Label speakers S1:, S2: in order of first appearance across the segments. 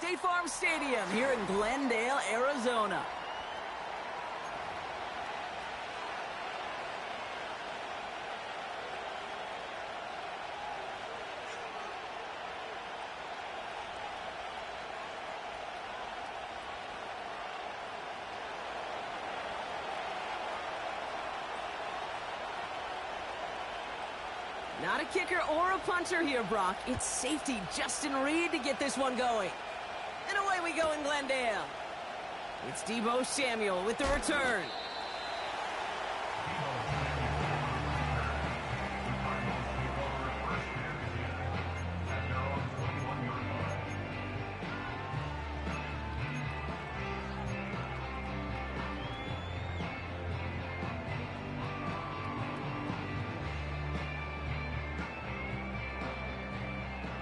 S1: State Farm Stadium here in Glendale, Arizona. Not a kicker or a puncher here, Brock. It's safety Justin Reed to get this one going. And away we go in Glendale. It's Deebo Samuel with the return.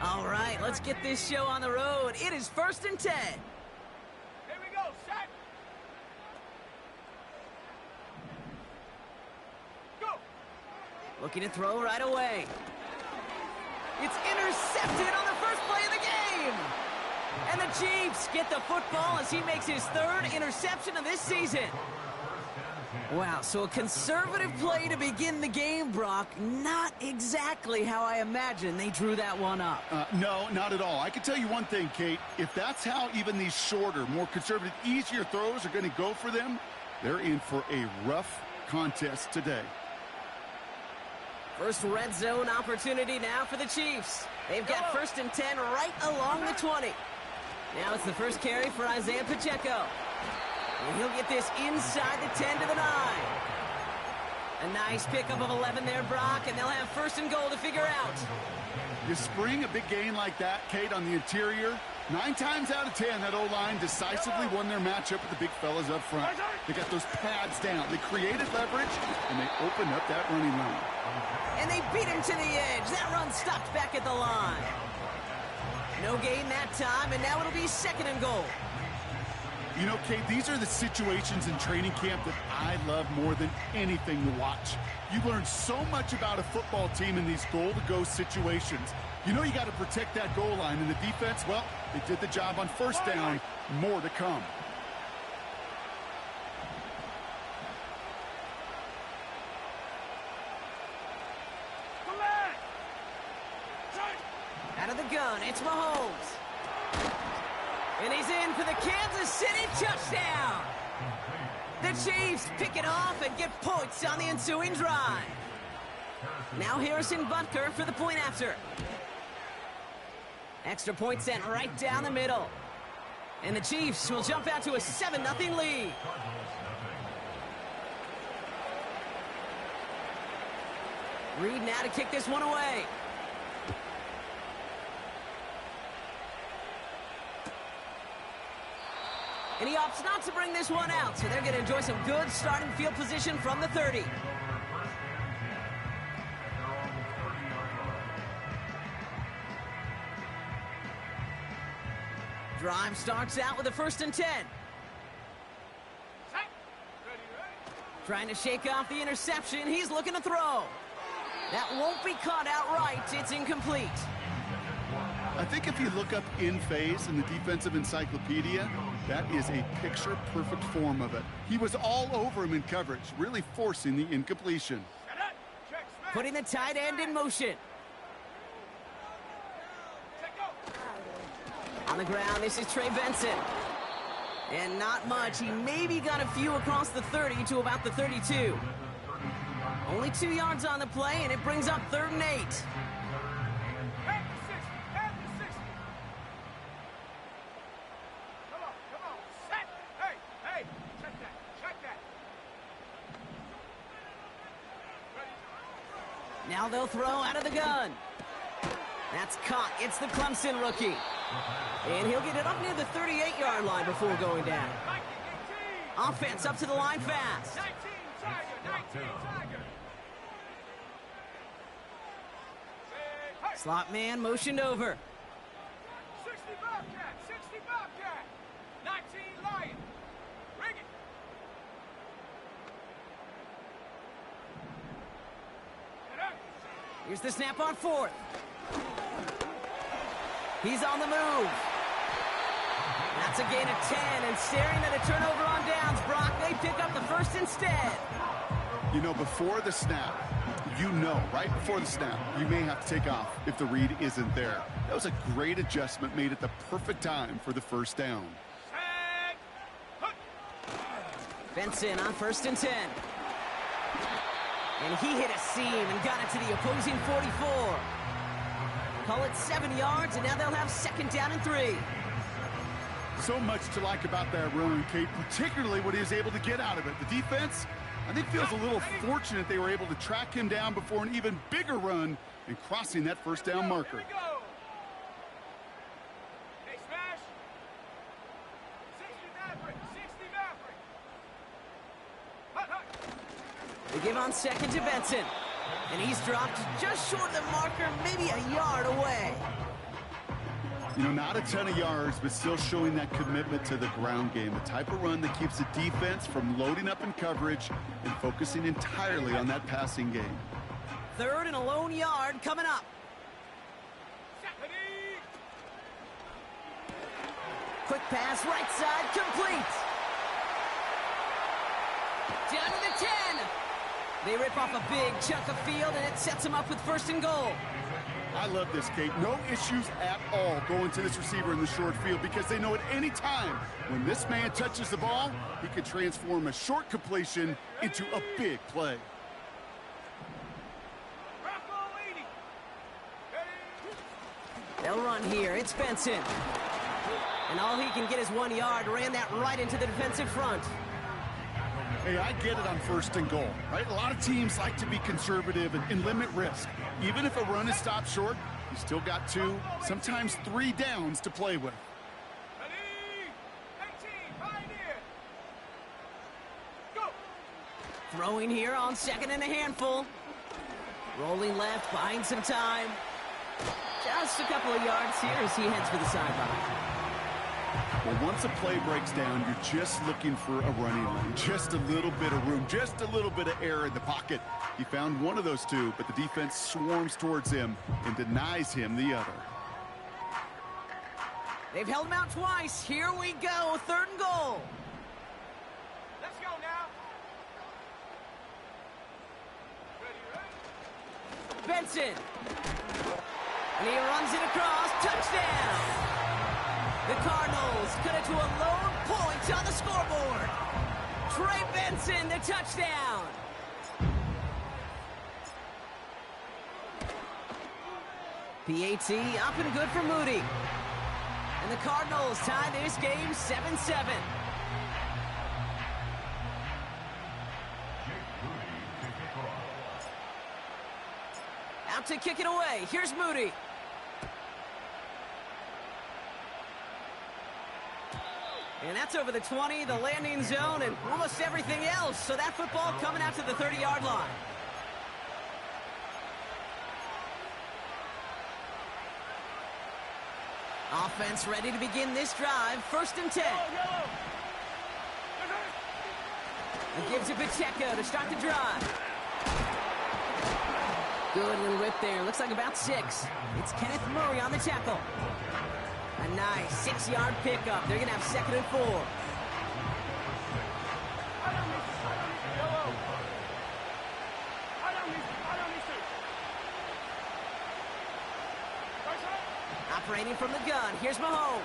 S1: All right, let's get this show on the road. It is 1st and 10.
S2: Here we go, set. Go.
S1: Looking to throw right away. It's intercepted on the first play of the game. And the Chiefs get the football as he makes his 3rd interception of this season. Wow, so a conservative play to begin the game, Brock. Not exactly how I imagined they drew that one up.
S3: No, not at all. I can tell you one thing, Kate. If that's how even these shorter, more conservative, easier throws are going to go for them, they're in for a rough contest today.
S1: First red zone opportunity now for the Chiefs. They've got 1st and 10 right along the 20. Now it's the first carry for Isaiah Pacheco. And he'll get this inside the 10 to the 9. A nice pickup of 11 there, Brock, and they'll have 1st and goal to figure out.
S3: You spring a big gain like that, Kate, on the interior, 9 times out of 10, that O-line decisively won their matchup with the big fellas up front. They got those pads down. They created leverage, and they opened up that running line.
S1: And they beat him to the edge. That run stopped back at the line. No gain that time, and now it'll be 2nd and goal.
S3: You know, Kate, these are the situations in training camp that I love more than anything to watch. You learn so much about a football team in these goal-to-go situations. You know you got to protect that goal line, and the defense, well, they did the job on 1st down. More to come.
S1: Out of the gun, it's Mahomes. And he's in for the Kansas City touchdown. The Chiefs pick it off and get points on the ensuing drive. Now Harrison Butker for the point after. Extra point sent right down the middle. And the Chiefs will jump out to a 7-0 lead. Reed now to kick this one away. And he opts not to bring this one out, so they're going to enjoy some good starting field position from the 30. Drive starts out with a 1st and 10. Trying to shake off the interception. He's looking to throw. That won't be caught outright. It's incomplete.
S3: I think if you look up in phase in the defensive encyclopedia, that is a picture-perfect form of it. He was all over him in coverage, really forcing the incompletion.
S1: Putting the tight end in motion. On the ground, this is Trey Benson. And not much. He maybe got a few across the 30 to about the 32. Only 2 yards on the play, and it brings up 3rd and 8. Now they'll throw out of the gun. That's caught. It's the Clemson rookie. And he'll get it up near the 38-yard line before going down. Offense up to the line fast. Slot man motioned over.
S2: 60 Bobcat, 60 Bobcat, 19 Lion. Ring it.
S1: Here's the snap on 4th. He's on the move. That's a gain of 10, and staring at a turnover on downs, Brock, they pick up the first instead.
S3: You know, before the snap, right before the snap, you may have to take off if the read isn't there. That was a great adjustment made at the perfect time for the first down.
S1: Benson on 1st and 10. And he hit a seam and got it to the opposing 44. Call it 7 yards, and now they'll have 2nd down and 3.
S3: So much to like about that run, Kate, particularly what he was able to get out of it. The defense, I think, feels a little fortunate they were able to track him down before an even bigger run and crossing that first down marker.
S2: Here we go. Hey, smash. 60 Maverick. 60 Maverick. Hut, hut.
S1: They give on 2nd to Benson. And he's dropped just short of the marker, maybe a yard away.
S3: You know, not a ton of yards, but still showing that commitment to the ground game. The type of run that keeps the defense from loading up in coverage and focusing entirely on that passing game.
S1: 3rd and a lone yard coming up. Quick pass, right side, complete. Down to the 10. They rip off a big chunk of field, and it sets them up with 1st and goal.
S3: I love this, Kate. No issues at all going to this receiver in the short field because they know at any time when this man touches the ball, he could transform a short completion into a big play.
S1: They'll run here. It's Benson. And all he can get is 1 yard. Ran that right into the defensive front.
S3: Hey, I get it on 1st and goal, right? A lot of teams like to be conservative and limit risk. Even if a run is stopped short, you still got 2, sometimes 3 downs to play with.
S1: Throwing here on 2nd and a handful. Rolling left, buying some time. Just a couple of yards here as he heads for the sideline.
S3: Well, once a play breaks down, you're just looking for a running lane. Just a little bit of room, just a little bit of air in the pocket. He found one of those 2, but the defense swarms towards him and denies him the other.
S1: They've held him out twice. Here we go, 3rd and goal.
S2: Let's go now. Ready.
S1: Benson. And he runs it across. Touchdown. The Cardinals cut it to a lone point on the scoreboard. Trey Benson, the touchdown. PAT up and good for Moody. And the Cardinals tie this game 7-7. Out to kick it away. Here's Moody. And that's over the 20, the landing zone, and almost everything else. So that football coming out to the 30-yard line. Offense ready to begin this drive. 1st and 10. It gives it Pacheco to start the drive. Good little rip there. Looks like about 6. It's Kenneth Murray on the tackle. A nice 6-yard pickup. They're going to have 2nd and 4. Operating from the gun. Here's Mahomes.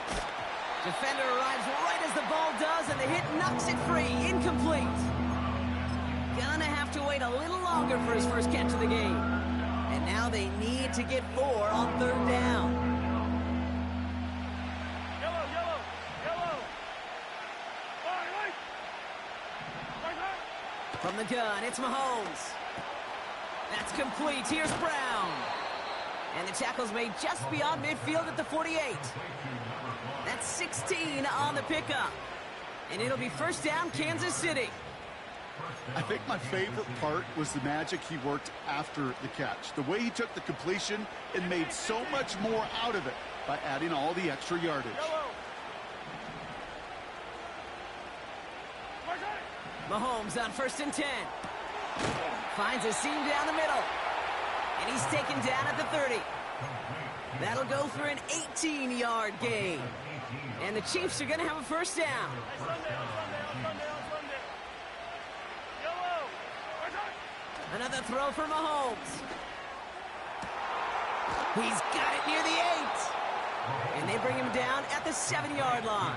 S1: Defender arrives right as the ball does, and the hit knocks it free. Incomplete. Gonna have to wait a little longer for his first catch of the game. And now they need to get 4 on 3rd down. From the gun, it's Mahomes. That's complete. Here's Brown. And the tackle's made just beyond midfield at the 48. That's 16 on the pickup. And it'll be 1st down, Kansas City.
S3: I think my favorite part was the magic he worked after the catch. The way he took the completion and made so much more out of it by adding all the extra yardage.
S1: Mahomes on 1st and 10. Finds a seam down the middle. And he's taken down at the 30. That'll go for an 18-yard gain. And the Chiefs are going to have a first down. Another throw for Mahomes. He's got it near the 8. And they bring him down at the 7-yard line.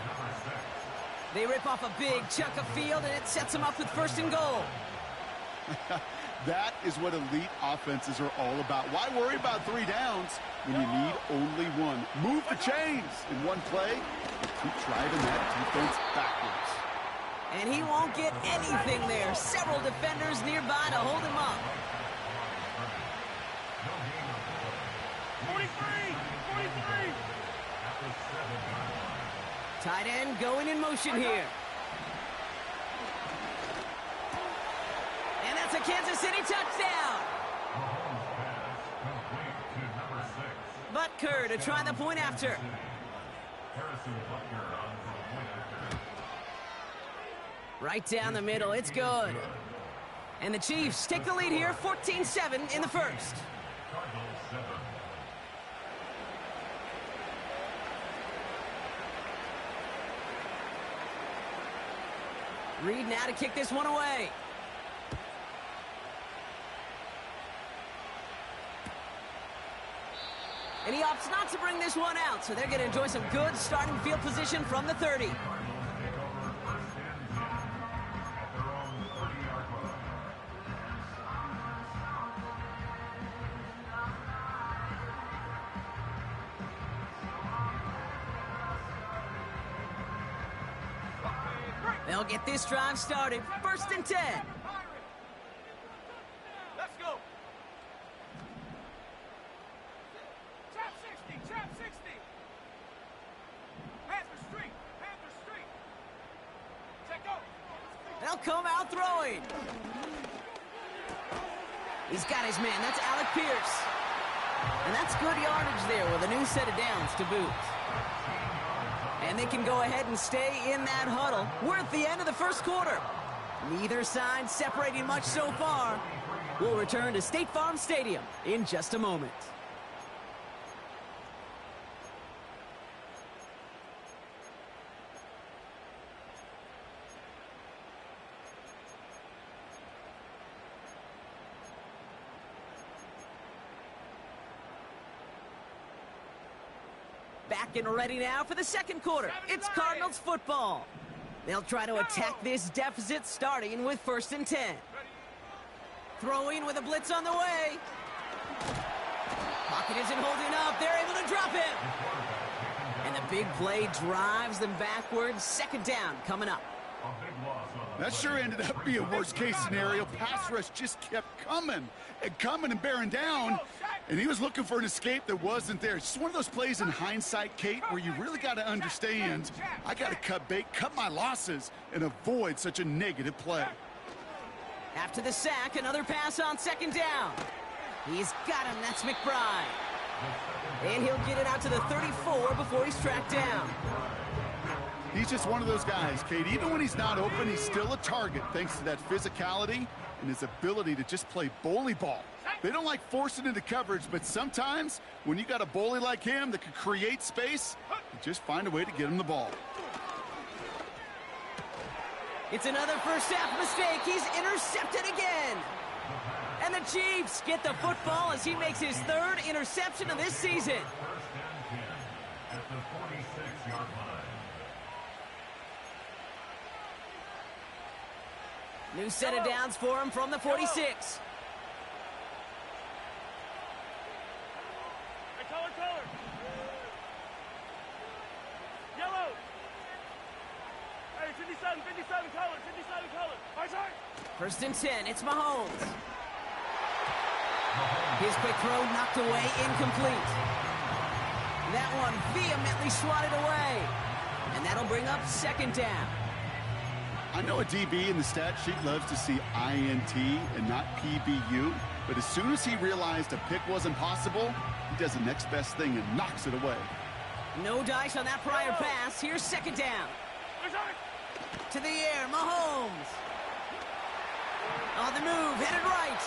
S1: They rip off a big chunk of field, and it sets them up with first and goal.
S3: That is what elite offenses are all about. Why worry about 3 downs when you need only 1? Move the chains in one play and keep driving that defense backwards.
S1: And he won't get anything there. Several defenders nearby to hold him up.
S2: 43!
S1: Tight end going in motion here. And that's a Kansas City touchdown. Butker to try the point after. Right down the middle, it's good. And the Chiefs take the lead here, 14-7 in the first. Reed now to kick this one away. And he opts not to bring this one out, so they're going to enjoy some good starting field position from the 30. They'll get this drive started. First and 10.
S2: Let's go. Trap 60, trap 60. Panther Street, Panther Street. Check go.
S1: They'll come out throwing. He's got his man. That's Alec Pierce. And that's good yardage there with a new set of downs to boot. And they can go ahead and stay in that huddle. We're at the end of the first quarter. Neither side separating much so far. We'll return to State Farm Stadium in just a moment. Back and ready now for the second quarter. It's Cardinals football. They'll try to attack this deficit starting with first and 10. Throwing with a blitz on the way. Pocket isn't holding up. They're able to drop him. And the big play drives them backwards. Second down coming up.
S3: That sure ended up being a worst-case scenario. Pass rush just kept coming and bearing down. And he was looking for an escape that wasn't there. It's just one of those plays in hindsight, Kate, where you really got to understand, I got to cut bait, cut my losses, and avoid such a negative play.
S1: After the sack, another pass on second down. He's got him. That's McBride. And he'll get it out to the 34 before he's tracked down.
S3: He's just one of those guys, Kate. Even when he's not open, he's still a target thanks to that physicality and his ability to just play bully ball. They don't like forcing into coverage, but sometimes when you got a bully like him that can create space, you just find a way to get him the ball.
S1: It's another first half mistake. He's intercepted again. And the Chiefs get the football as he makes his third interception of this season. New set of downs for him from the 46.
S2: Hey, color. Yellow. Hey, 57, color.
S1: First and 10, it's Mahomes. His quick throw knocked away, incomplete. That one vehemently swatted away. And that'll bring up second down.
S3: I know a DB in the stat sheet loves to see INT and not PBU, but as soon as he realized a pick wasn't possible, he does the next best thing and knocks it away.
S1: No dice on that prior pass. Here's second down. To the air, Mahomes. On the move, headed right.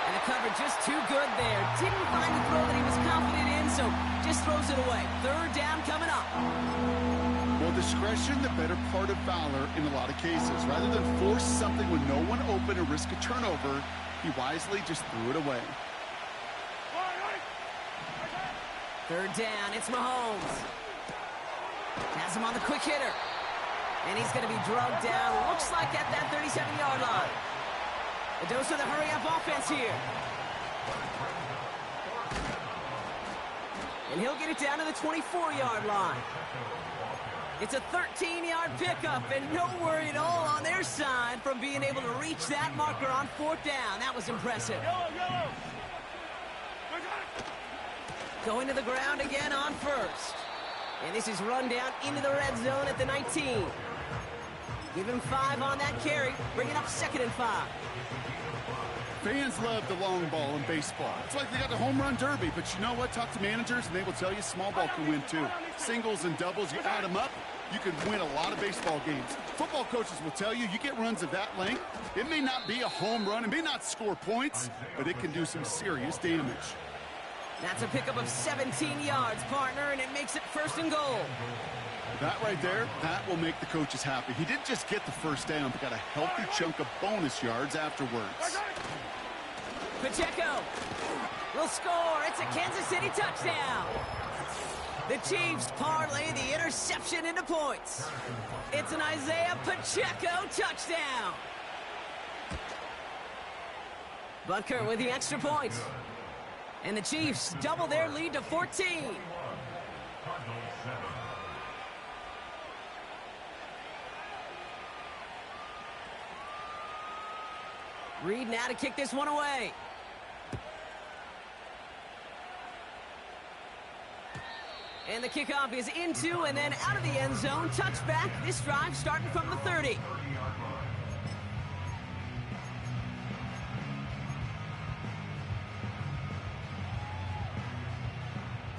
S1: And the coverage just too good there. Didn't find the throw that he was confident in, open, so just throws it away. Third down coming up.
S3: Well, discretion, the better part of valor in a lot of cases. Rather than force something with no one open and risk a turnover, he wisely just threw it away.
S1: Third down, it's Mahomes. Has him on the quick hitter. And he's going to be drugged down, looks like at that 37-yard line. A dose of the hurry-up offense here. And he'll get it down to the 24-yard line. It's a 13-yard pickup, and no worry at all on their side from being able to reach that marker on fourth down. That was impressive.
S2: Yellow.
S1: Going to the ground again on first. And this is run down into the red zone at the 19. Give him 5 on that carry, bringing up 2nd and 5.
S3: Fans love the long ball in baseball. It's like they got the home run derby, but you know what? Talk to managers, and they will tell you small ball can win too. Singles and doubles, you add them up, you can win a lot of baseball games. Football coaches will tell you, you get runs of that length, it may not be a home run, it may not score points, but it can do some serious damage.
S1: That's a pickup of 17 yards, partner, and it makes it 1st and goal.
S3: That right there, that will make the coaches happy. He didn't just get the first down, but got a healthy chunk of bonus yards afterwards.
S1: Pacheco will score. It's a Kansas City touchdown. The Chiefs parlay the interception into points. It's an Isaiah Pacheco touchdown. Butker with the extra point. And the Chiefs double their lead to 14. Reed now to kick this one away. And the kickoff is into and then out of the end zone. Touchback. This drive starting from the 30.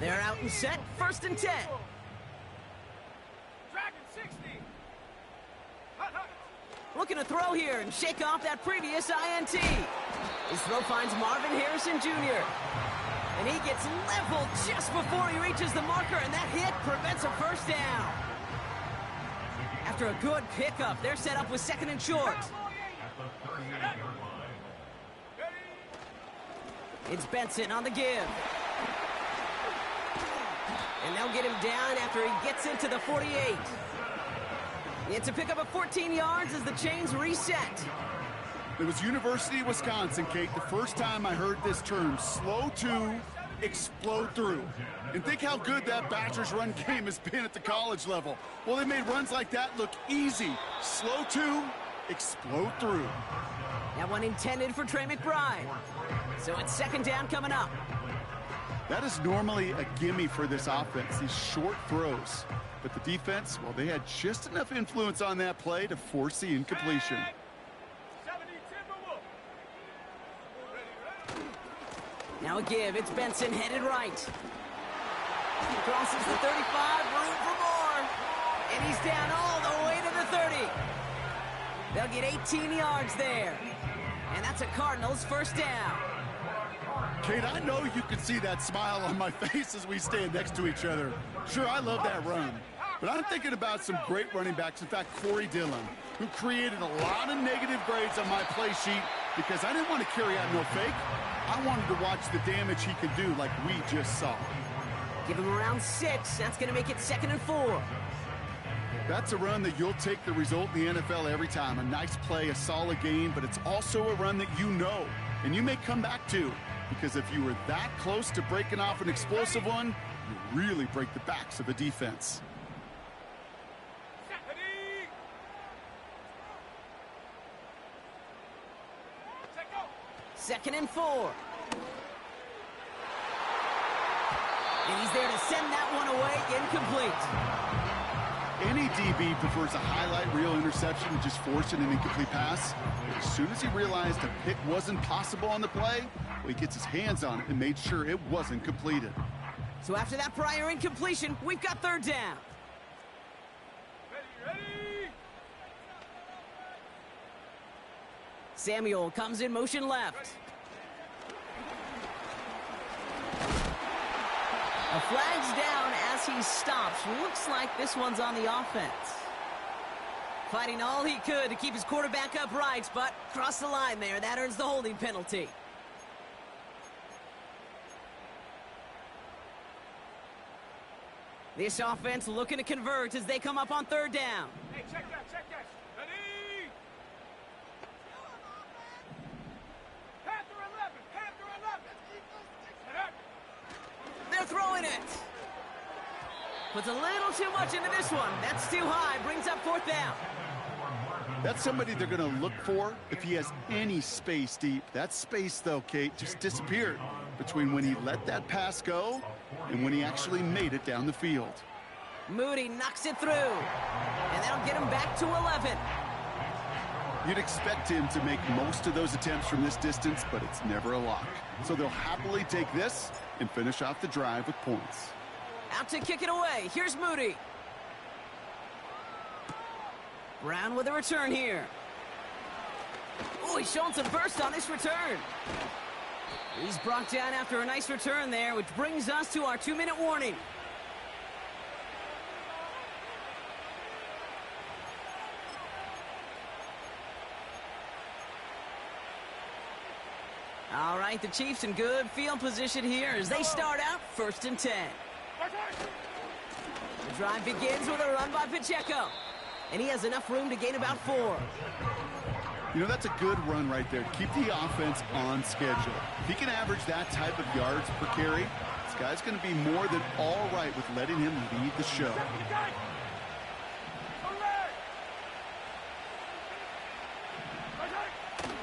S1: They're out and set. 1st and 10.
S2: Dragon 60.
S1: Looking to throw here and shake off that previous INT. His throw finds Marvin Harrison Jr. And he gets leveled just before he reaches the marker, and that hit prevents a first down. After a good pickup, they're set up with 2nd and short. It's Benson on the give. And they'll get him down after he gets into the 48. It's a pickup of 14 yards as the chains reset.
S3: It was University of Wisconsin, Kate, the first time I heard this term, slow to explode through. And think how good that Badgers run game has been at the college level. Well, they made runs like that look easy. Slow to explode through.
S1: That one intended for Trey McBride. So it's 2nd down coming up.
S3: That is normally a gimme for this offense, these short throws. But the defense, well, they had just enough influence on that play to force the incompletion.
S1: Now a give. It's Benson headed right. Crosses the 35. Room for more. And he's down all the way to the 30. They'll get 18 yards there. And that's a Cardinals 1st down.
S3: Kate, I know you can see that smile on my face as we stand next to each other. Sure, I love that run. But I'm thinking about some great running backs. In fact, Corey Dillon, who created a lot of negative grades on my play sheet because I didn't want to carry out no fake. I wanted to watch the damage he could do like we just saw.
S1: Give him around 6. That's going to make it 2nd and 4.
S3: That's a run that you'll take the result in the NFL every time. A nice play, a solid game, but it's also a run that you know and you may come back to. Because if you were that close to breaking off an explosive one, you really break the backs of the defense.
S1: 2nd and 4. And he's there to send that one away, incomplete.
S3: Any DB prefers a highlight reel interception and just forcing an incomplete pass. But as soon as he realized a pick wasn't possible on the play, well, he gets his hands on it and made sure it wasn't completed.
S1: So after that prior incompletion, we've got 3rd down.
S2: Ready.
S1: Samuel comes in motion left. A flag's down as he stops. Looks like this one's on the offense. Fighting all he could to keep his quarterback upright, but crossed the line there. That earns the holding penalty. This offense looking to convert as they come up on third down.
S2: Hey, check that, check that. Ready? Panther 11, Panther 11.
S1: They're throwing it. Puts a little too much into this one. That's too high. Brings up fourth down.
S3: That's somebody they're going to look for if he has any space deep. That space, though, Kate, just disappeared between when he let that pass go and when he actually made it down the field.
S1: Moody knocks it through, and that'll get him back to 11.
S3: You'd expect him to make most of those attempts from this distance, but it's never a lock. So they'll happily take this and finish off the drive with points.
S1: Out to kick it away. Here's Moody. Brown with a return here. Oh, he's showing some burst on this return. He's brought down after a nice return there, which brings us to our 2-minute warning. All right, the Chiefs in good field position here as they start out 1st and 10. The drive begins with a run by Pacheco, and he has enough room to gain about 4.
S3: You know, that's a good run right there. Keep the offense on schedule. If he can average that type of yards per carry, this guy's going to be more than all right with letting him lead the show.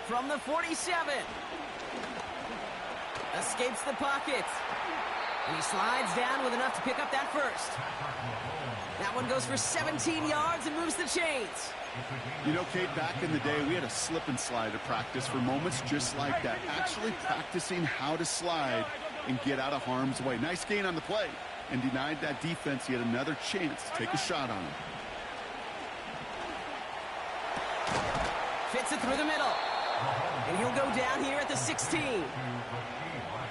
S1: From the 47. Escapes the pocket. And he slides down with enough to pick up that first. That one goes for 17 yards and moves the chains.
S3: You know, Kate, back in the day, we had a slip and slide at practice for moments just like that. Actually practicing how to slide and get out of harm's way. Nice gain on the play. And denied that defense yet another chance to take a shot on him.
S1: Fits it through the middle. And he'll go down here at the 16.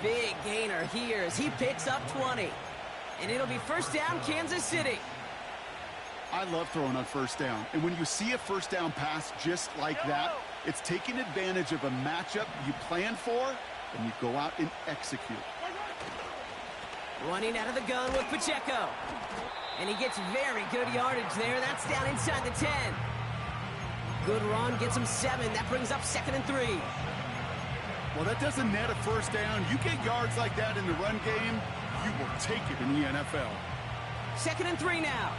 S1: Big gainer here as he picks up 20. And it'll be first down, Kansas City.
S3: I love throwing on first down. And when you see a first down pass just like that, it's taking advantage of a matchup you plan for, and you go out and execute.
S1: Running out of the gun with Pacheco. And he gets very good yardage there. That's down inside the 10. Good run, gets him 7. That brings up 2nd and 3.
S3: Well, that doesn't net a first down. You get yards like that in the run game, you will take it in the NFL.
S1: 2nd and 3 now.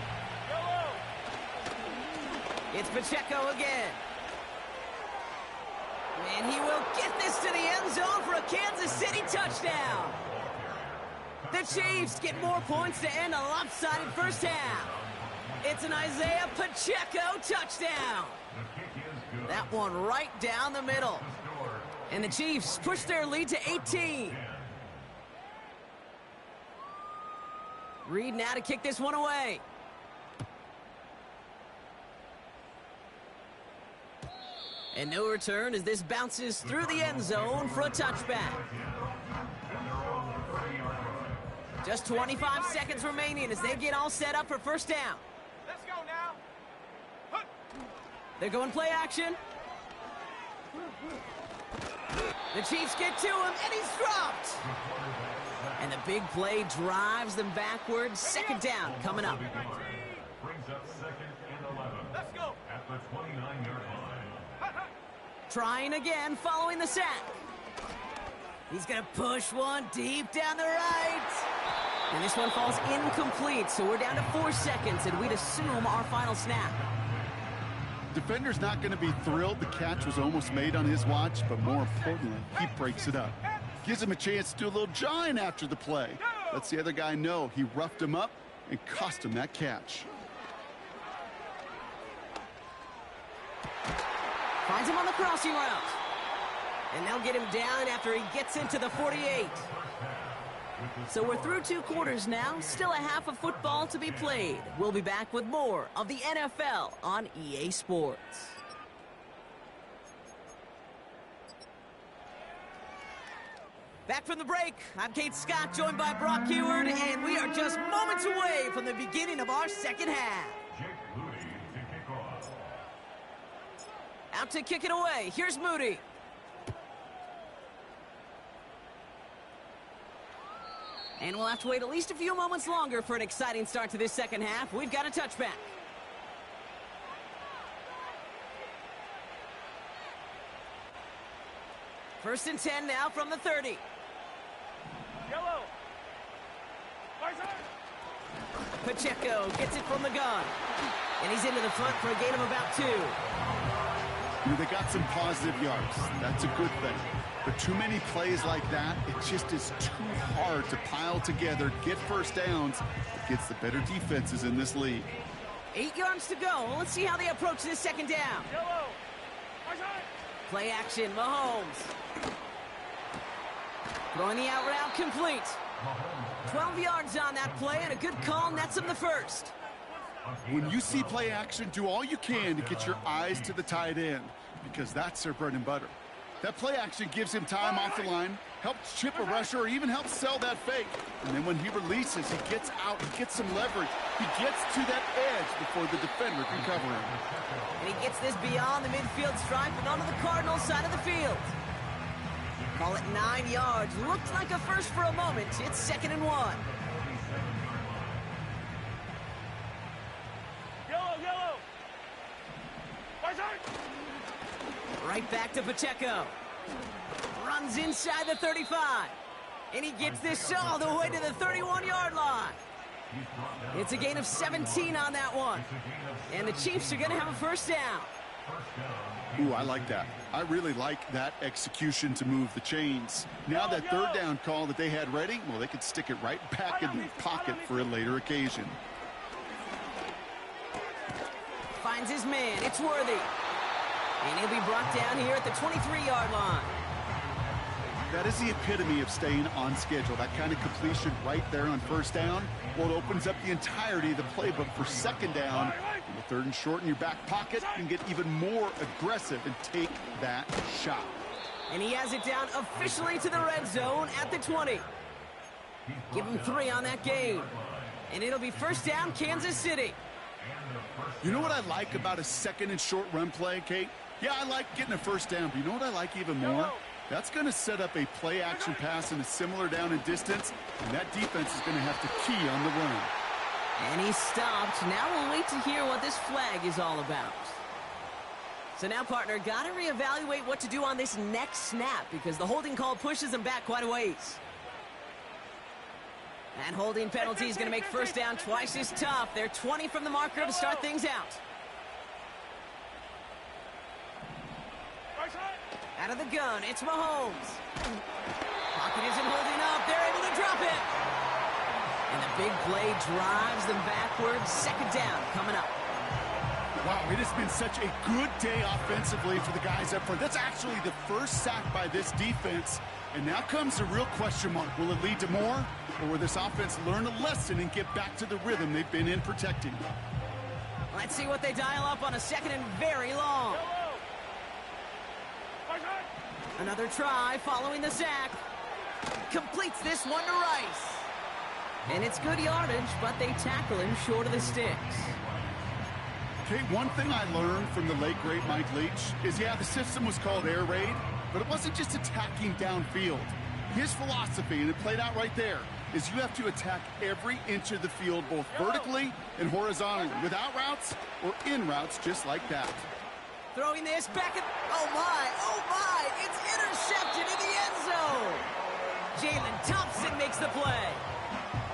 S1: It's Pacheco again. And he will get this to the end zone for a Kansas City touchdown. The Chiefs get more points to end a lopsided first half. It's an Isaiah Pacheco touchdown. That one right down the middle. And the Chiefs push their lead to 18. Reed now to kick this one away. And no return as this bounces through the end zone for a touchback. Just 25 seconds remaining as they get all set up for first down.
S2: Let's go now.
S1: They're going play action. The Chiefs get to him, and he's dropped. And the big play drives them backwards. 2nd down coming up.
S4: Brings up 2nd and 11.
S2: Let's go.
S4: At the 29-yard line.
S1: Trying again following the sack. He's going to push one deep down the right. And this one falls incomplete, so we're down to 4 seconds, and we'd assume our final snap.
S3: Defender's not going to be thrilled the catch was almost made on his watch, but more importantly, he breaks it up. Gives him a chance to do a little jawing after the play. Lets the other guy know he roughed him up and cost him that catch.
S1: Finds him on the crossing route. And they'll get him down after he gets into the 48. So we're through 2 quarters now. Still a half of football to be played. We'll be back with more of the NFL on EA Sports. Back from the break, I'm Kate Scott, joined by Brock Eward, and we are just moments away from the beginning of our second half.
S4: Jake Moody to kick off.
S1: Out to kick it away, here's Moody. And we'll have to wait at least a few moments longer for an exciting start to this second half. We've got a touchback. First and 10 now from the 30.
S2: Yellow.
S1: Pacheco gets it from the gun. And he's into the front for a gain of about 2.
S3: They got some positive yards. That's a good thing. But too many plays like that, it just is too hard to pile together, get first downs against the better defenses in this league.
S1: 8 yards to go. Let's see how they approach this second down.
S2: Yellow.
S1: Play action, Mahomes. Throwing the out route complete. 12 yards on that play, and a good call nets him the first.
S3: When you see play action, do all you can to get your eyes to the tight end, because that's their bread and butter. That play action gives him time off the line, helps chip a rusher, or even helps sell that fake. And then when he releases, he gets out, he gets some leverage. He gets to that edge before the defender can cover him.
S1: And he gets this beyond the midfield stripe and onto the Cardinals side of the field. Call it 9 yards. Looked like a first for a moment. It's 2nd and 1.
S2: Yellow.
S1: Right back to Pacheco. Runs inside the 35. And he gets this all the way to the 31-yard line. It's a gain of 17 on that one. And the Chiefs are going to have a first down.
S3: Ooh, I like that. I really like that execution to move the chains. Now that third down call that they had ready, well, they could stick it right back in the pocket for a later occasion.
S1: Finds his man. It's Worthy. And he'll be brought down here at the 23-yard line.
S3: That is the epitome of staying on schedule. That kind of completion right there on first down. Well, it opens up the entirety of the playbook for second down. In the 3rd and short in your back pocket, you can get even more aggressive and take that shot.
S1: And he has it down officially to the red zone at the 20. Give him 3 on that game. And it'll be first down, Kansas City.
S3: You know what I like about a 2nd and short run play, Kate? Yeah, I like getting a first down, but you know what I like even more? That's going to set up a play-action pass in a similar down and distance, and that defense is going to have to key on the run.
S1: And he stopped. Now we'll wait to hear what this flag is all about. So now, partner, got to reevaluate what to do on this next snap because the holding call pushes him back quite a ways. And holding penalty is going to make first down twice as tough. They're 20 from the marker to start things out. Out of the gun, it's Mahomes. Pocket isn't holding up. They're able to drop it. And the big play drives them backwards. Second down coming up.
S3: Wow, it has been such a good day offensively for the guys up front. That's actually the first sack by this defense. And now comes the real question mark. Will it lead to more? Or will this offense learn a lesson and get back to the rhythm they've been in protecting?
S1: Let's see what they dial up on a 2nd and very long. Another try following the sack. Completes this one to Rice. And it's good yardage, but they tackle him short of the sticks.
S3: Okay, one thing I learned from the late, great Mike Leach is, yeah, the system was called air raid, but it wasn't just attacking downfield. His philosophy, and it played out right there, is you have to attack every inch of the field, both vertically and horizontally, without routes or in routes just like that.
S1: Throwing this back at... Oh, my! It's intercepted in the end zone! Jalen Thompson makes the play.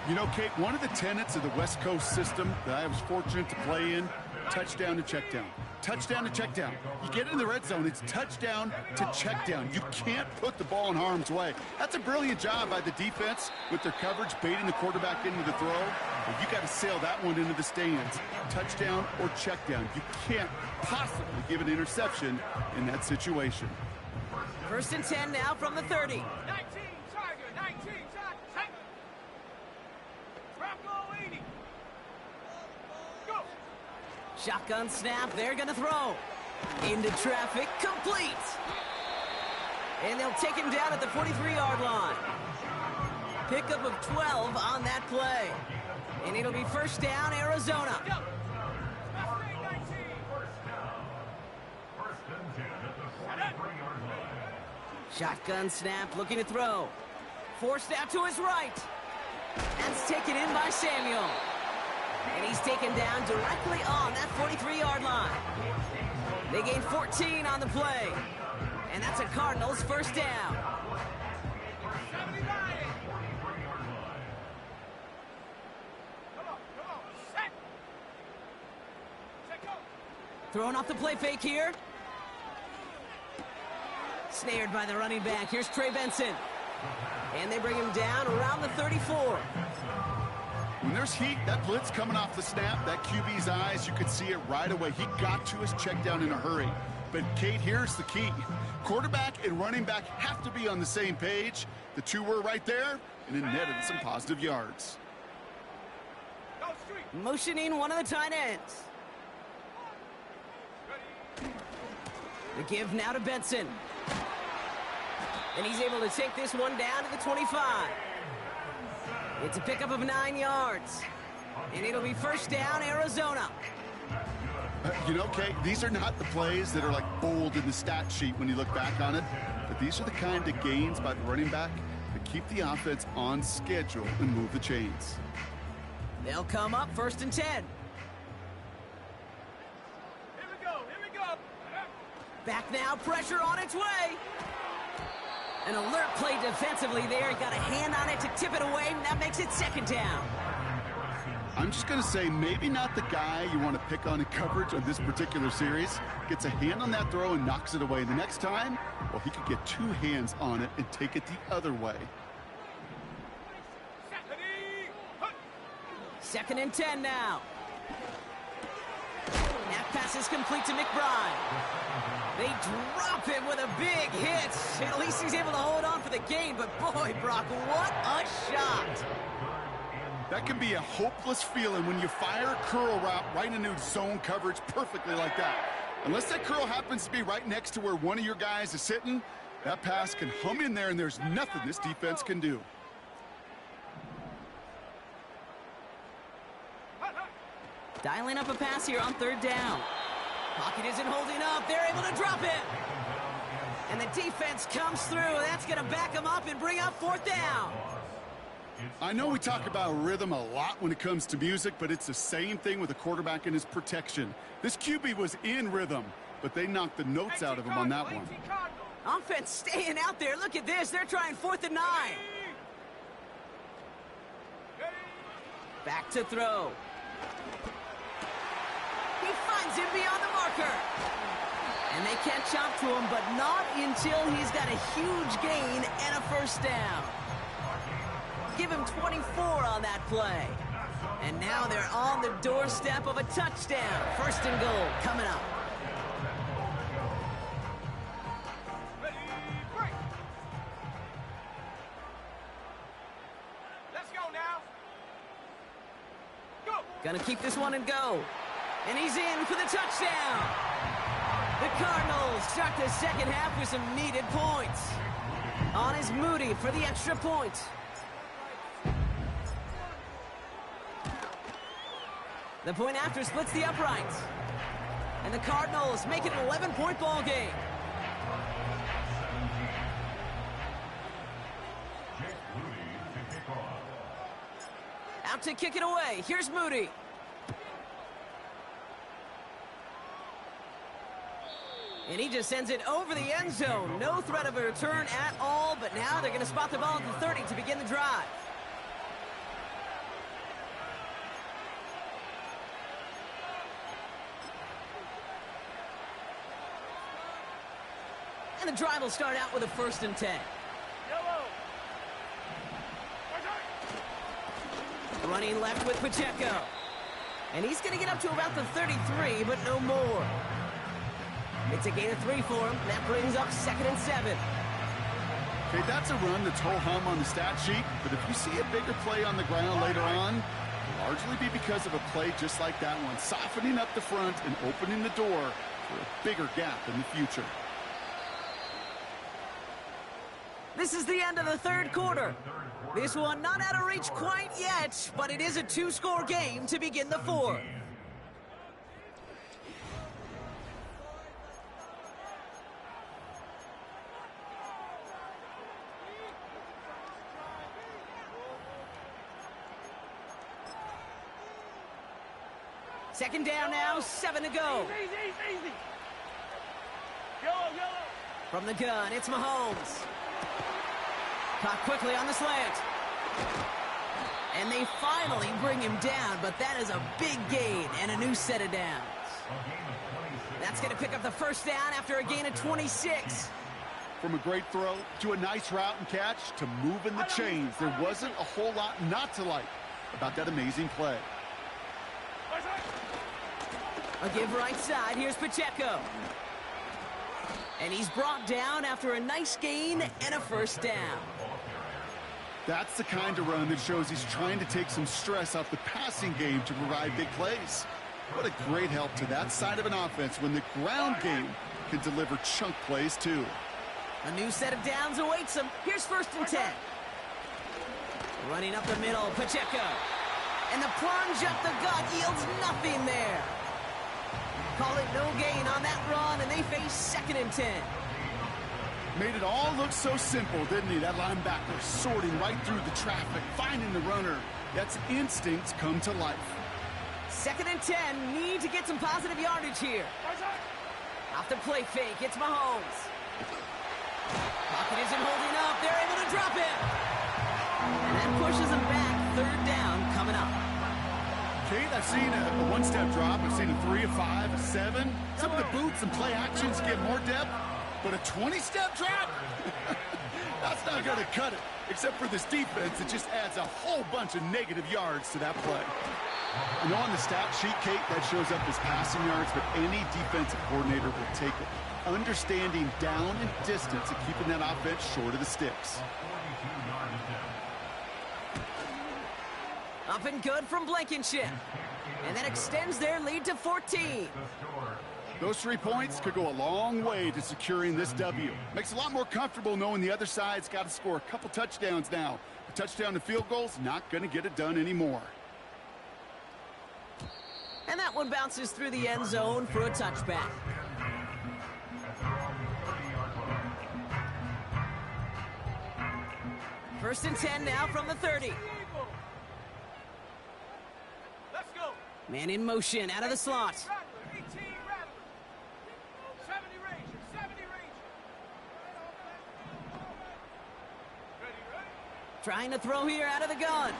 S3: You know, Kate, one of the tenets of the West Coast system that I was fortunate to play in, touchdown to check down. Touchdown to check down. You get in the red zone, it's touchdown to check down. You can't put the ball in harm's way. That's a brilliant job by the defense with their coverage, baiting the quarterback into the throw. But you got to sail that one into the stands. Touchdown or check down. You can't possibly give an interception in that situation.
S1: First and 10 now from the 30.
S2: 19, Tiger, 19, Tiger. Trap goal 80. Go.
S1: Shotgun snap, they're going to throw. Into traffic, complete. And they'll take him down at the 43-yard line. Pickup of 12 on that play. And it'll be first down, Arizona. Shotgun snap, looking to throw. Forced out to his right. That's taken in by Samuel. And he's taken down directly on that 43-yard line. They gain 14 on the play. And that's a Cardinals first down. Throwing off the play fake here. Snared by the running back. Here's Trey Benson. And they bring him down around the 34.
S3: When there's heat, that blitz coming off the snap, that QB's eyes, you could see it right away. He got to his check down in a hurry. But, Kate, here's the key. Quarterback and running back have to be on the same page. The two were right there, and it netted some positive yards.
S1: Motioning one of the tight ends. The give now to Benson. And he's able to take this one down to the 25. It's a pickup of 9 yards. And it'll be first down, Arizona.
S3: You know, Kate, these are not the plays that are like bold in the stat sheet when you look back on it. But these are the kind of gains by the running back that keep the offense on schedule and move the chains.
S1: They'll come up first and 10.
S2: Here we go.
S1: Back now, pressure on its way. An alert play defensively there. Got a hand on it to tip it away, and that makes it second down.
S3: I'm just going to say maybe not the guy you want to pick on in coverage on this particular series. Gets a hand on that throw and knocks it away. The next time, well, he could get two hands on it and take it the other way.
S1: Second and 10 now. That pass is complete to McBride. They drop him with a big hit. At least he's able to hold on for the gain, but boy, Brock, what a shot.
S3: That can be a hopeless feeling when you fire a curl route right into zone coverage perfectly like that. Unless that curl happens to be right next to where one of your guys is sitting, that pass can hum in there and there's nothing this defense can do.
S1: Dialing up a pass here on third down. Pocket isn't holding up. They're able to drop it. And the defense comes through. That's going to back them up and bring up fourth down.
S3: I know we talk about rhythm a lot when it comes to music, but it's the same thing with a quarterback and his protection. This QB was in rhythm, but they knocked the notes out of him on that one.
S1: Offense staying out there. Look at this. They're trying 4th and 9. Back to throw. He finds him beyond the marker. And they catch up to him, but not until he's got a huge gain and a first down. Give him 24 on that play. And now they're on the doorstep of a touchdown. First and goal coming up.
S2: Ready, break. Let's go now. Go.
S1: Gonna keep this one and go. And he's in for the touchdown. The Cardinals start the second half with some needed points. On is Moody for the extra point. The point after splits the uprights. And the Cardinals make it an 11-point ball game. Out to kick it away. Here's Moody. And he just sends it over the end zone. No threat of a return at all, but now they're going to spot the ball at the 30 to begin the drive. And the drive will start out with a 1st and 10. Running left with Pacheco. And he's going to get up to about the 33, but no more. It's a gain of 3 for him. That brings up 2nd and 7.
S3: Okay, that's a run that's ho-hum on the stat sheet, but if you see a bigger play on the ground later on, it'll largely be because of a play just like that one, softening up the front and opening the door for a bigger gap in the future.
S1: This is the end of the third quarter. This one not out of reach quite yet, but it is a two-score game to begin the fourth. Second down now, 7 to go.
S2: Easy. Yellow.
S1: From the gun, it's Mahomes. Caught quickly on the slant. And they finally bring him down, but that is a big gain and a new set of downs. That's going to pick up the first down after a gain of 26.
S3: From a great throw to a nice route and catch to moving the chains, there wasn't a whole lot not to like about that amazing play.
S1: A give right side. Here's Pacheco. And he's brought down after a nice gain and a first down.
S3: That's the kind of run that shows he's trying to take some stress off the passing game to provide big plays. What a great help to that side of an offense when the ground game can deliver chunk plays too.
S1: A new set of downs awaits him. Here's 1st and 10. Running up the middle, Pacheco. And the plunge up the gut yields nothing there. Call it no gain on that run, and they face 2nd and 10.
S3: Made it all look so simple, didn't he? That linebacker sorting right through the traffic, finding the runner. That's instincts come to life.
S1: 2nd and 10, need to get some positive yardage here. Off the play fake, it's Mahomes. Pocket isn't holding up, they're able to drop it. And that pushes them back, 3rd down coming up.
S3: Kate, I've seen a one-step drop. I've seen a 3, a 5, a 7. Some of the boots and play actions get more depth, but a 20-step drop? That's not going to cut it. Except for this defense, it just adds a whole bunch of negative yards to that play. You know, on the stat sheet, Kate, that shows up as passing yards, but any defensive coordinator will take it. Understanding down and distance and keeping that offense short of the sticks.
S1: Up and good from Blankenship. And that extends their lead to 14.
S3: Those 3 points could go a long way to securing this W. Makes it a lot more comfortable knowing the other side's got to score a couple touchdowns now. A touchdown and field goal's not going to get it done anymore.
S1: And that one bounces through the end zone for a touchback. First and 10 now from the 30.
S2: Let's go.
S1: Man in motion out of the slot.
S2: 18 Rattler. 70 Ranger. 70 Ranger. Ready.
S1: Trying to throw here out of the gun.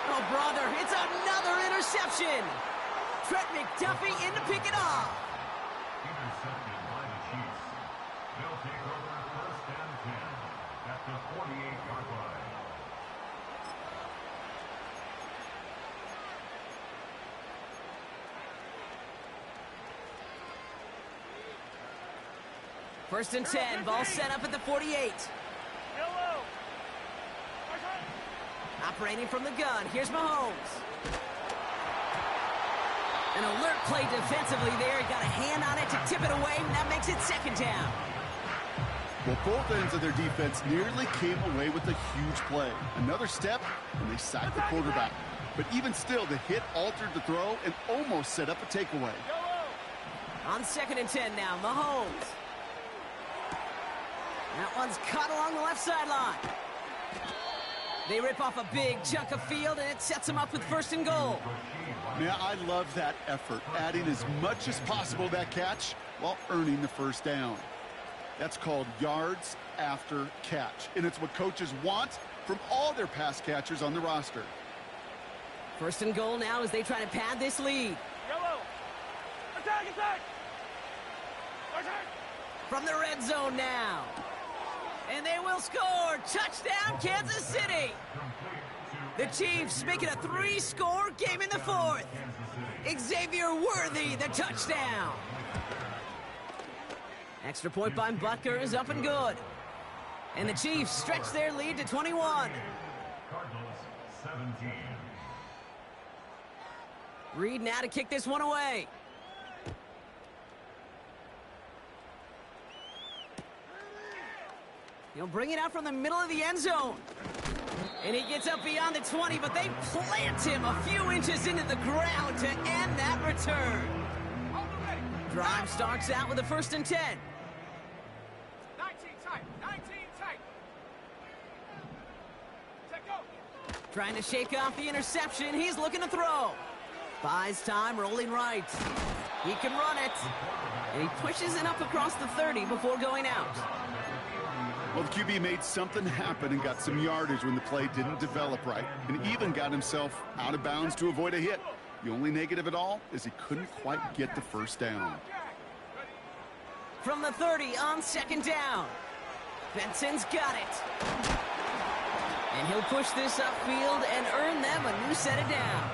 S1: Oh, brother, it's another interception. Trent McDuffie in to pick it off.
S4: Intercepted by the Chiefs. They'll take over 1st and 10 at the 48-yard line.
S1: First and 10, ball set up at the 48.
S2: Yellow.
S1: Operating from the gun, here's Mahomes. An alert play defensively there. He got a hand on it to tip it away, and that makes it 2nd down.
S3: Well, both ends of their defense nearly came away with a huge play. Another step, and they sacked the quarterback. But even still, the hit altered the throw and almost set up a takeaway.
S1: On 2nd and 10 now, Mahomes. That one's caught along the left sideline. They rip off a big chunk of field, and it sets them up with 1st and goal.
S3: Man, I love that effort, adding as much as possible to that catch while earning the 1st down. That's called yards after catch, and it's what coaches want from all their pass catchers on the roster.
S1: 1st and goal now as they try to pad this lead.
S2: Yellow. Attack.
S1: From the red zone now. And they will score. Touchdown, Kansas City. The Chiefs make it a 3-score game in the 4th. Xavier Worthy, the touchdown. Extra point by Butker is up and good. And the Chiefs stretch their lead to 21.
S4: Cardinals 17.
S1: Reed now to kick this one away. He'll bring it out from the middle of the end zone. And he gets up beyond the 20, but they plant him a few inches into the ground to end that return. Drive starts out with a 1st and 10.
S2: 19 tight. 19 tight. Take go.
S1: Trying to shake off the interception. He's looking to throw. Buys time, rolling right. He can run it. And he pushes it up across the 30 before going out.
S3: Well, the QB made something happen and got some yardage when the play didn't develop right, and even got himself out of bounds to avoid a hit. The only negative at all is he couldn't quite get the 1st down.
S1: From the 30 on 2nd down. Benson's got it. And he'll push this upfield and earn them a new set of downs.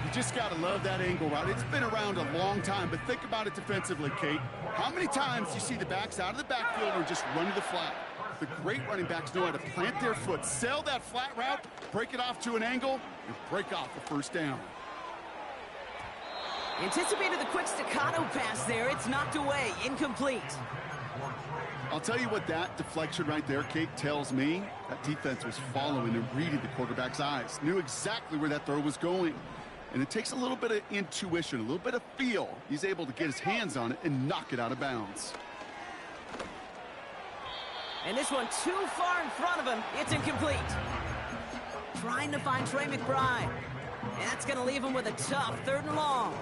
S3: You just got to love that angle route. It's been around a long time, but think about it defensively, Kate. How many times do you see the backs out of the backfield or just run to the flat? The great running backs know how to plant their foot, sell that flat route, break it off to an angle, and break off the 1st down.
S1: Anticipated the quick staccato pass there. It's knocked away, incomplete.
S3: I'll tell you what that deflection right there, Kate, tells me. That defense was following and reading the quarterback's eyes. Knew exactly where that throw was going. And it takes a little bit of intuition, a little bit of feel. He's able to get his hands on it and knock it out of bounds.
S1: And this one too far in front of him. It's incomplete. Trying to find Trey McBride. And that's going to leave him with a tough 3rd and long.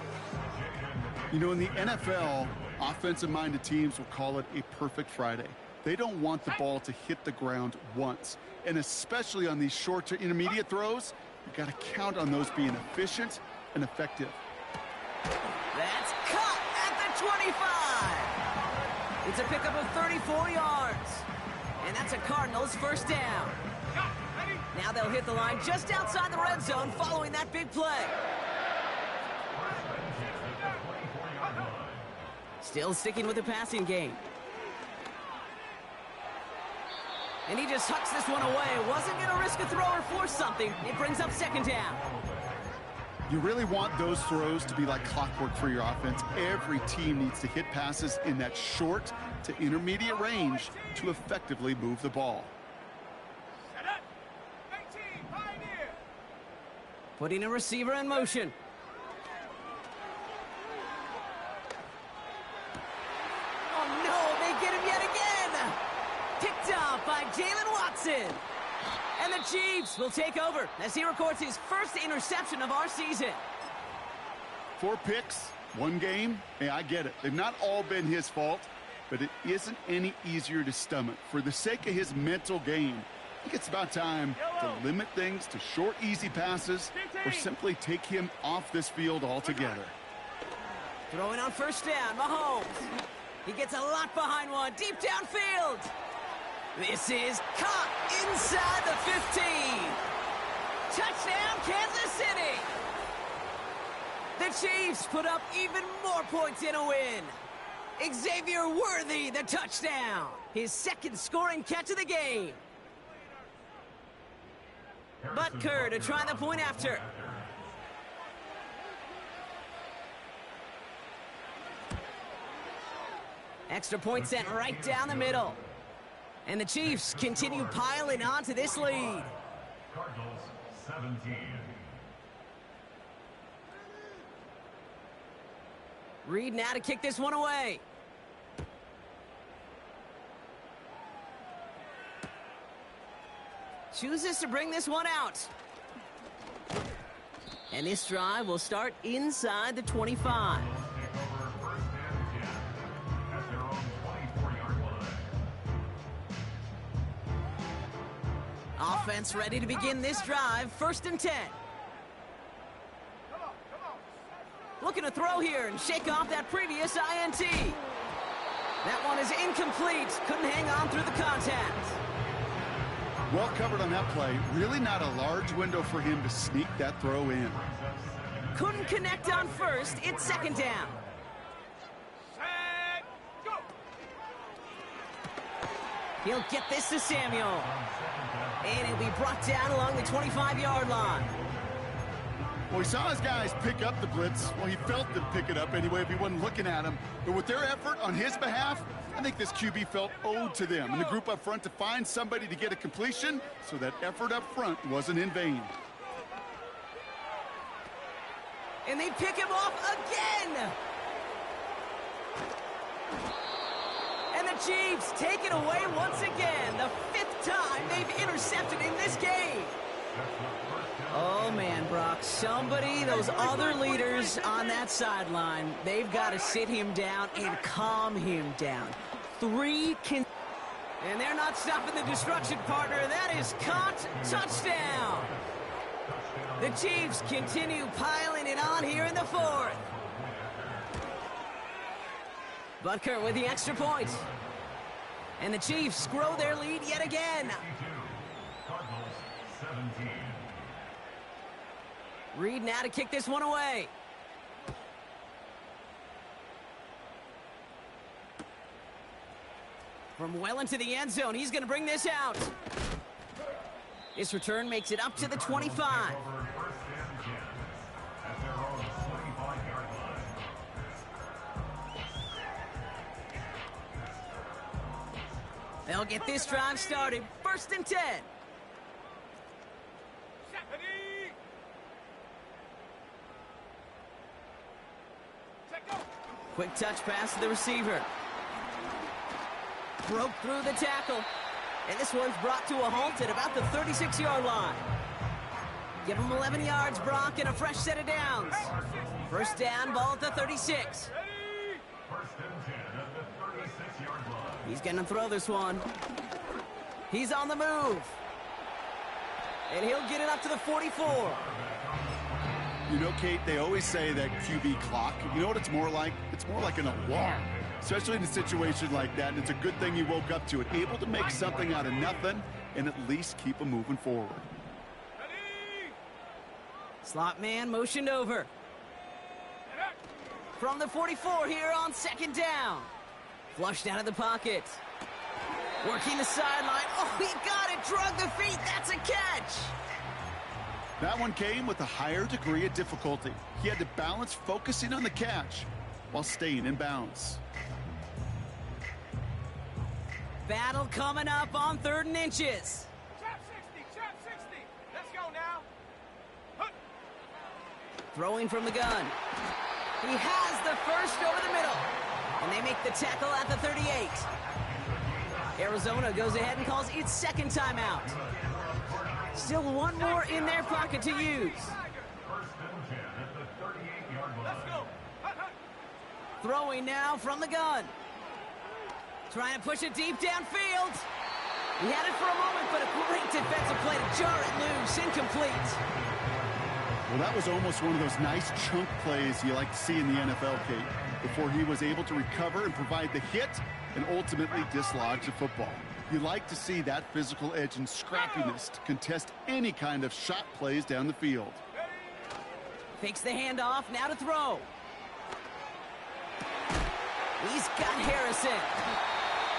S3: You know, in the NFL, offensive-minded teams will call it a perfect Friday. They don't want the ball to hit the ground once. And especially on these short to intermediate throws, you got to count on those being efficient and effective.
S1: That's cut at the 25. It's a pickup of 34 yards. And that's a Cardinals 1st down. Now they'll hit the line just outside the red zone following that big play. Still sticking with the passing game. And he just hucks this one away. Wasn't going to risk a throw or force something. It brings up 2nd down.
S3: You really want those throws to be like clockwork for your offense. Every team needs to hit passes in that short to intermediate range to effectively move the ball.
S2: Set up. 19, Pioneer.
S1: Putting a receiver in motion. Oh no, they get him yet again. Picked off by Jalen Watson. And the Chiefs will take over as he records his 1st interception of our season.
S3: 4 picks, 1 game. Hey, I get it. They've not all been his fault, but it isn't any easier to stomach. For the sake of his mental game, I think it's about time to limit things to short, easy passes or simply take him off this field altogether.
S1: Throwing on 1st down, Mahomes. He gets a lot behind one, deep downfield. This is caught inside the 15. Touchdown, Kansas City. The Chiefs put up even more points in a win. Xavier Worthy, the touchdown. His 2nd scoring catch of the game. Butker to try the point after. Extra point sent right down the middle. And the Chiefs continue piling onto this lead.
S4: Cardinals 17.
S1: Reed now to kick this one away. Chooses to bring this one out. And this drive will start inside the 25. Offense ready to begin this drive. 1st and 10. Looking to throw here and shake off that previous INT. That one is incomplete. Couldn't hang on through the contact.
S3: Well covered on that play. Really not a large window for him to sneak that throw in.
S1: Couldn't connect on 1st. It's 2nd down.
S2: Set. Go.
S1: He'll get this to Samuel. And he'll be brought down along the 25-yard line.
S3: Well, he saw his guys pick up the blitz. Well, he felt them pick it up anyway if he wasn't looking at him. But with their effort on his behalf, I think this QB felt owed to them and the group up front to find somebody to get a completion, so that effort up front wasn't in vain.
S1: And they pick him off again! And the Chiefs take it away once again. The 5th time they've intercepted in this game. Oh, man, Brock. Somebody, those other leaders on that sideline, they've got to sit him down and calm him down. And they're not stopping the destruction, partner. That is caught. Touchdown. The Chiefs continue piling it on here in the 4th. Butker with the extra point. And the Chiefs grow their lead yet again.
S4: Cardinals 17.
S1: Reed now to kick this one away. From well into the end zone, he's going to bring this out. This return makes it up to the 25. They'll get this drive started. 1st and 10. Quick touch pass to the receiver. Broke through the tackle. And this one's brought to a halt at about the 36-yard line. Give him 11 yards, Brock, and a fresh set of downs. 1st down, ball at the 36.
S4: 1st and 10 at the 36-yard line.
S1: He's going to throw this one. He's on the move. And he'll get it up to the 44.
S3: You know, Kate, they always say that QB clock. You know what it's more like? It's more like an alarm, especially in a situation like that. And it's a good thing you woke up to it, able to make something out of nothing and at least keep them moving forward.
S1: Slot man motioned over. From the 44 here on 2nd down. Flushed out of the pocket. Working the sideline. Oh, he got it. Drug the feet. That's a catch.
S3: That one came with a higher degree of difficulty. He had to balance focusing on the catch while staying in bounds.
S1: Battle coming up on 3rd and inches.
S2: Chop 60, chop 60. Let's go now. Huh.
S1: Throwing from the gun. He has the first over the middle. And they make the tackle at the 38. Arizona goes ahead and calls its 2nd timeout. Still one more in their pocket to use.
S4: 1st and 10 at the 38-yard line.
S2: Let's go. Hut, hut.
S1: Throwing now from the gun. Trying to push it deep downfield. He had it for a moment, but a great defensive play to jar it loose. Incomplete.
S3: Well, that was almost one of those nice chunk plays you like to see in the NFL, Kate, before he was able to recover and provide the hit and ultimately dislodge the football. You like to see that physical edge and scrappiness to contest any kind of shot plays down the field.
S1: Fakes the handoff, now to throw. He's got Harrison.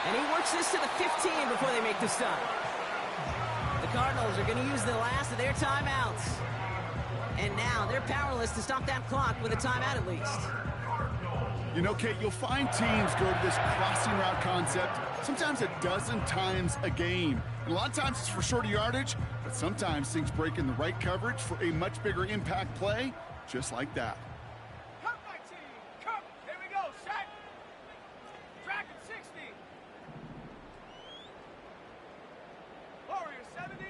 S1: And he works this to the 15 before they make the stop. The Cardinals are going to use the last of their timeouts. And now they're powerless to stop that clock with a timeout at least.
S3: You know, Kate, you'll find teams go to this crossing route concept sometimes a dozen times a game. And a lot of times it's for shorter yardage, but sometimes things break in the right coverage for a much bigger impact play, just like that.
S2: Come, my team. Come. Here we go. Set. Dragon 60. Warrior 70.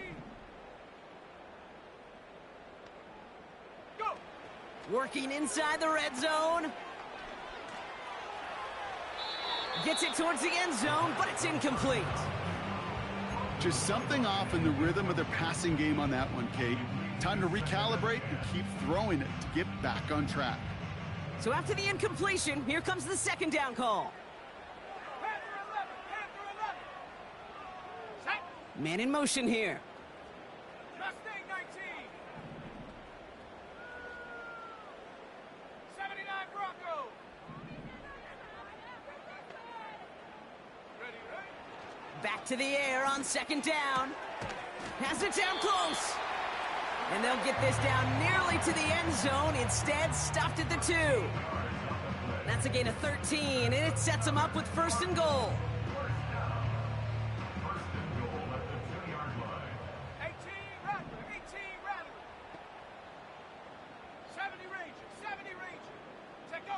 S2: Go.
S1: Working inside the red zone. Gets it towards the end zone, but it's incomplete.
S3: Just something off in the rhythm of their passing game on that one, Kate. Time to recalibrate and keep throwing it to get back on track.
S1: So after the incompletion, here comes the 2nd down call.
S2: Panther 11. Panther 11. Set.
S1: Man in motion here.
S2: Mustang 19. 79 Bronco. Ready, ready?
S1: Back to the air on 2nd down. Has it down close. And they'll get this down nearly to the end zone, instead stuffed at the 2. That's a gain of 13, and it sets them up with 1st and goal.
S2: 18 Rattler, 18 Rattler. 70 Ranger, 70 Ranger. Check go.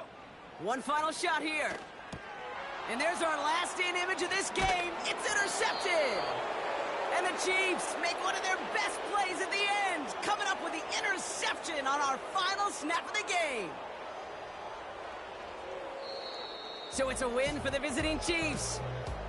S1: One final shot here. And there's our last-in image of this game. It's intercepted. And the Chiefs make one of their best plays at the end, coming up with the interception on our final snap of the game. So it's a win for the visiting Chiefs.